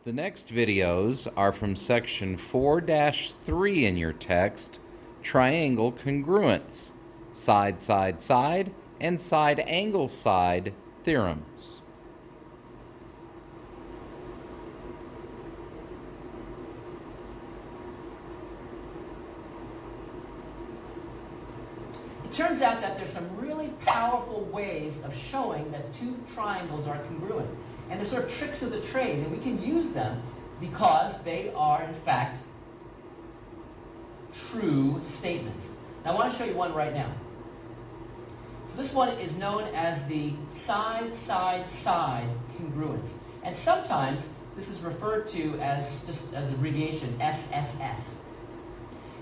The next videos are from section 4-3 in your text, triangle congruence, side, side, side, and side angle side theorems. It turns out that there's some really powerful ways of showing that two triangles are congruent. And they're sort of tricks of the trade, and we can use them because they are, in fact, true statements. Now, I want to show you one right now. So this one is known as the side, side, side congruence. And sometimes this is referred to as, just as abbreviation, SSS.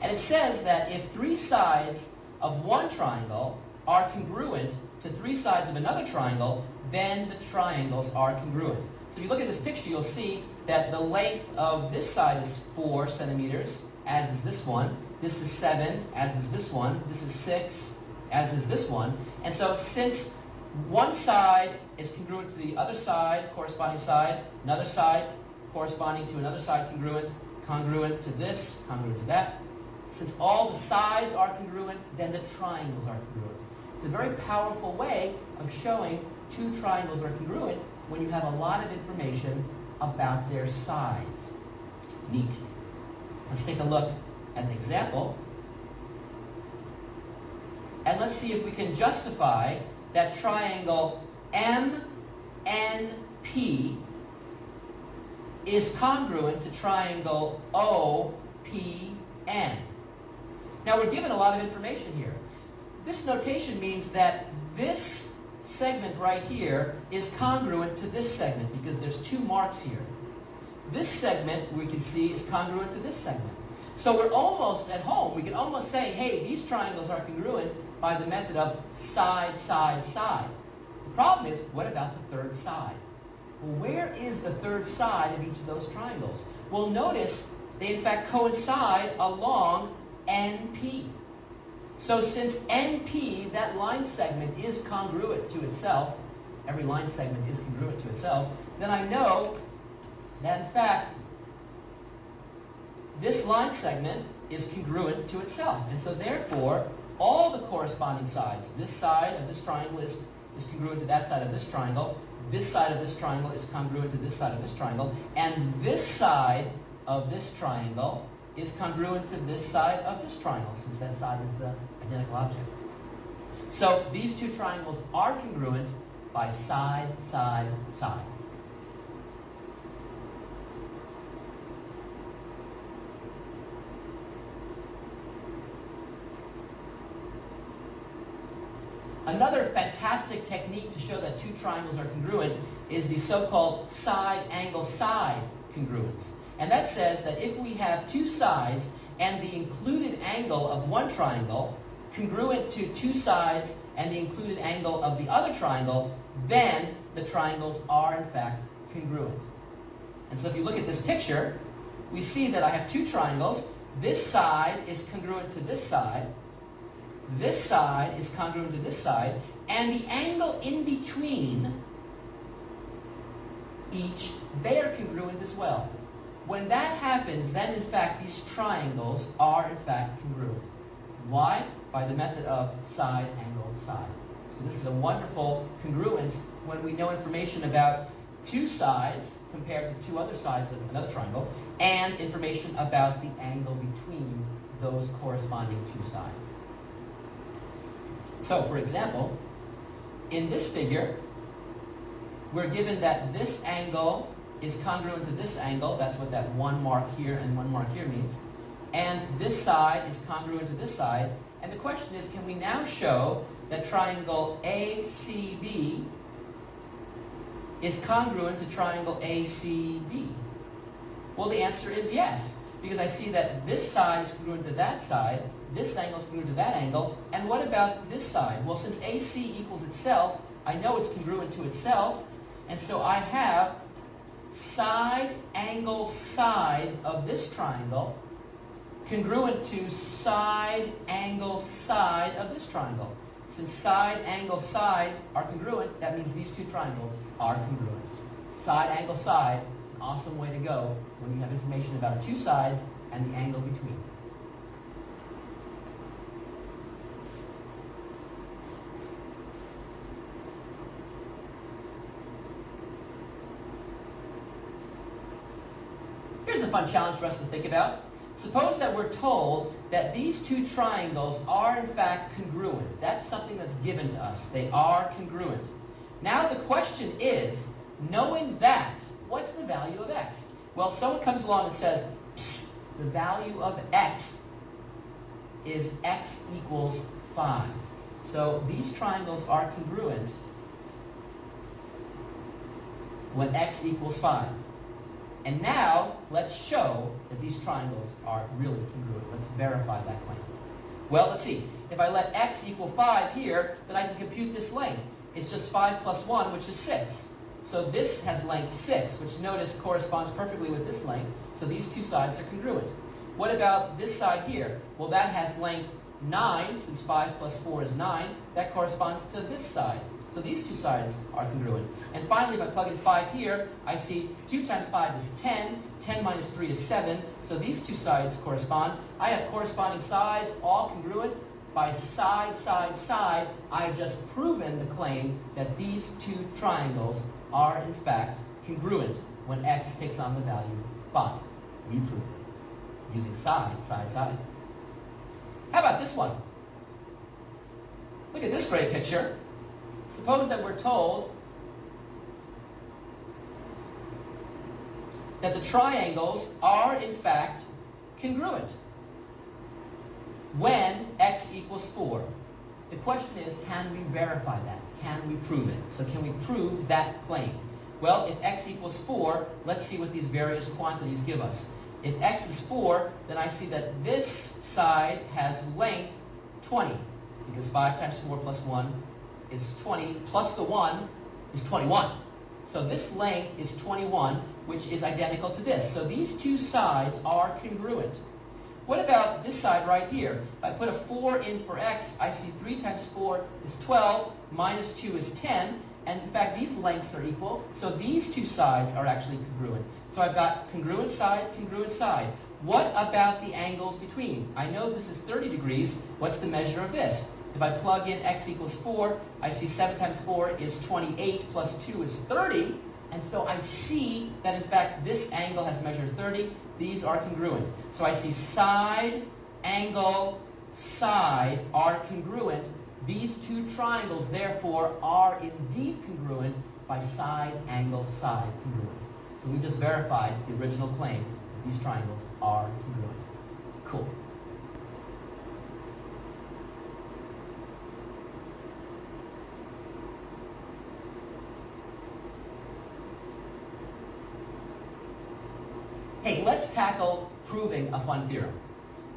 And it says that if three sides of one triangle are congruent to three sides of another triangle, then the triangles are congruent. So if you look at this picture, you'll see that the length of this side is 4 centimeters, as is this one. This is 7, as is this one. This is 6, as is this one. And so since one side is congruent to the other side, corresponding side, another side corresponding to another side congruent to this, congruent to that, since all the sides are congruent, then the triangles are congruent. It's a very powerful way of showing two triangles are congruent when you have a lot of information about their sides. Neat. Let's take a look at an example. And let's see if we can justify that triangle MNP is congruent to triangle OPN. Now, we're given a lot of information here. This notation means that this segment right here is congruent to this segment because there's two marks here. This segment, we can see, is congruent to this segment. So we're almost at home. We can almost say, hey, these triangles are congruent by the method of side, side, side. The problem is, what about the third side? Well, where is the third side of each of those triangles? Well, notice they in fact coincide along NP. So since NP, that line segment, is congruent to itself, every line segment is congruent to itself, then I know that in fact this line segment is congruent to itself. And so therefore, all the corresponding sides, this side of this triangle is congruent to that side of this triangle, this side of this triangle is congruent to this side of this triangle, and this side of this triangle is congruent to this side of this triangle, since that side is the identical object. So these two triangles are congruent by side, side, side. Another fantastic technique to show that two triangles are congruent is the so-called side angle side congruence. And that says that if we have two sides and the included angle of one triangle congruent to two sides and the included angle of the other triangle, then the triangles are in fact congruent. And so if you look at this picture, we see that I have two triangles. This side is congruent to this side is congruent to this side, and the angle in between each, they are congruent as well. When that happens, then in fact these triangles are in fact congruent. Why? By the method of side angle side. So this is a wonderful congruence when we know information about two sides compared to two other sides of another triangle, and information about the angle between those corresponding two sides. So, for example, in this figure, we're given that this angle is congruent to this angle. That's what that one mark here and one mark here means. And this side is congruent to this side. And the question is, can we now show that triangle ACB is congruent to triangle ACD? Well, the answer is yes, because I see that this side is congruent to that side, this angle is congruent to that angle, and what about this side? Well, since AC equals itself, I know it's congruent to itself, and so I have side angle side of this triangle congruent to side angle side of this triangle. Since side angle side are congruent, that means these two triangles are congruent. Side angle side is an awesome way to go when you have information about two sides and the angle between. Here's a fun challenge for us to think about. Suppose that we're told that these two triangles are in fact congruent. That's something that's given to us. They are congruent. Now the question is, knowing that, what's the value of x? Well, someone comes along and says, psst, the value of x is x equals 5. So these triangles are congruent when x equals 5. And now, let's show that these triangles are really congruent. Let's verify that claim. Well, let's see. If I let x equal 5 here, then I can compute this length. It's just 5 plus 1, which is 6. So this has length 6, which notice corresponds perfectly with this length. So these two sides are congruent. What about this side here? Well, that has length 9, since 5 plus 4 is 9. That corresponds to this side. So these two sides are congruent. And finally, if I plug in 5 here, I see 2 times 5 is 10. 10 minus 3 is 7. So these two sides correspond. I have corresponding sides, all congruent. By side, side, side, I have just proven the claim that these two triangles are in fact congruent when x takes on the value 5. We prove it using side, side, side. How about this one? Look at this great picture. Suppose that we're told that the triangles are in fact congruent when x equals 4. The question is, can we verify that? Can we prove it? So can we prove that claim? Well, if x equals 4, let's see what these various quantities give us. If x is 4, then I see that this side has length 20, because 5 times 4 plus 1 is 20, plus the 1 is 21. So this length is 21, which is identical to this. So these two sides are congruent. What about this side right here? If I put a 4 in for x, I see 3 times 4 is 12, minus 2 is 10, and in fact these lengths are equal, so these two sides are actually congruent. So I've got congruent side, congruent side. What about the angles between? I know this is 30 degrees. What's the measure of this? If I plug in x equals 4, I see 7 times 4 is 28, plus 2 is 30. And so I see that, in fact, this angle has measured 30. These are congruent. So I see side, angle, side are congruent. These two triangles, therefore, are indeed congruent by side, angle, side congruence. So we just verified the original claim that these triangles are congruent. Cool. Hey, let's tackle proving a fun theorem.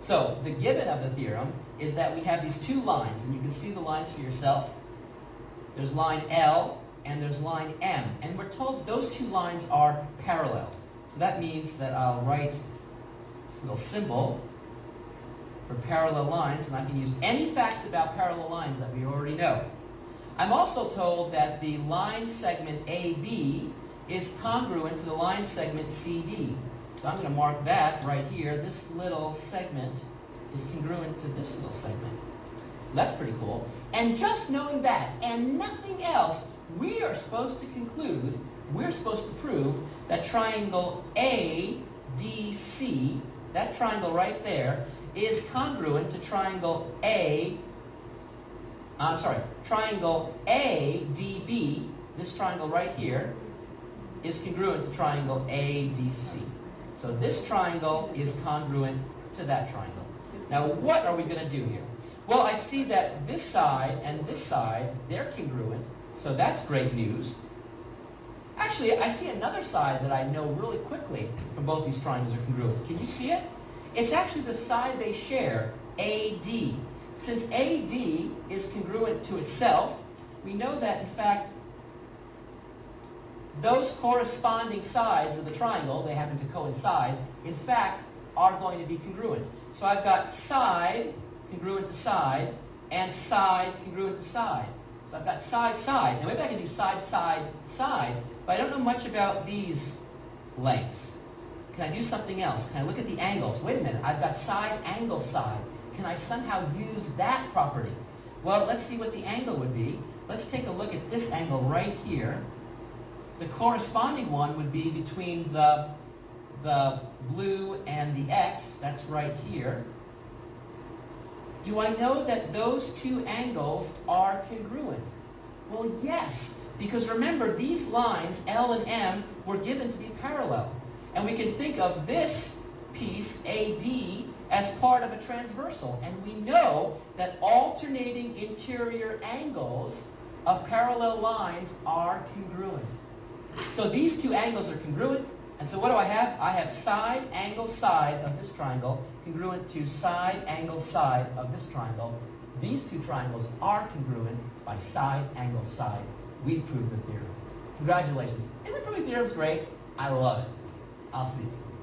So the given of the theorem is that we have these two lines, and you can see the lines for yourself. There's line L and there's line M, and we're told those two lines are parallel. So that means that I'll write this little symbol for parallel lines, and I can use any facts about parallel lines that we already know. I'm also told that the line segment AB is congruent to the line segment CD. So I'm going to mark that right here. This little segment is congruent to this little segment. So that's pretty cool. And just knowing that and nothing else, we are supposed to conclude, we're supposed to prove that triangle ADC, that triangle right there, is congruent to triangle triangle ADB, this triangle right here, is congruent to triangle ADC. So this triangle is congruent to that triangle. Now what are we going to do here? Well, I see that this side and this side, they're congruent, so that's great news. Actually, I see another side that I know really quickly from both these triangles are congruent. Can you see it? It's actually the side they share, AD. Since AD is congruent to itself, we know that, in fact, those corresponding sides of the triangle, they happen to coincide, in fact, are going to be congruent. So I've got side congruent to side and side congruent to side. So I've got side, side. Now maybe I can do side, side, side, but I don't know much about these lengths. Can I do something else? Can I look at the angles? Wait a minute, I've got side, angle, side. Can I somehow use that property? Well, let's see what the angle would be. Let's take a look at this angle right here. The corresponding one would be between the blue and the X. That's right here. Do I know that those two angles are congruent? Well, yes, because remember, these lines, L and M, were given to be parallel. And we can think of this piece, AD, as part of a transversal. And we know that alternating interior angles of parallel lines are congruent. So these two angles are congruent. And so what do I have? I have side, angle, side of this triangle congruent to side, angle, side of this triangle. These two triangles are congruent by side, angle, side. We've proved the theorem. Congratulations. Isn't proving theorems great? I love it. I'll see you soon.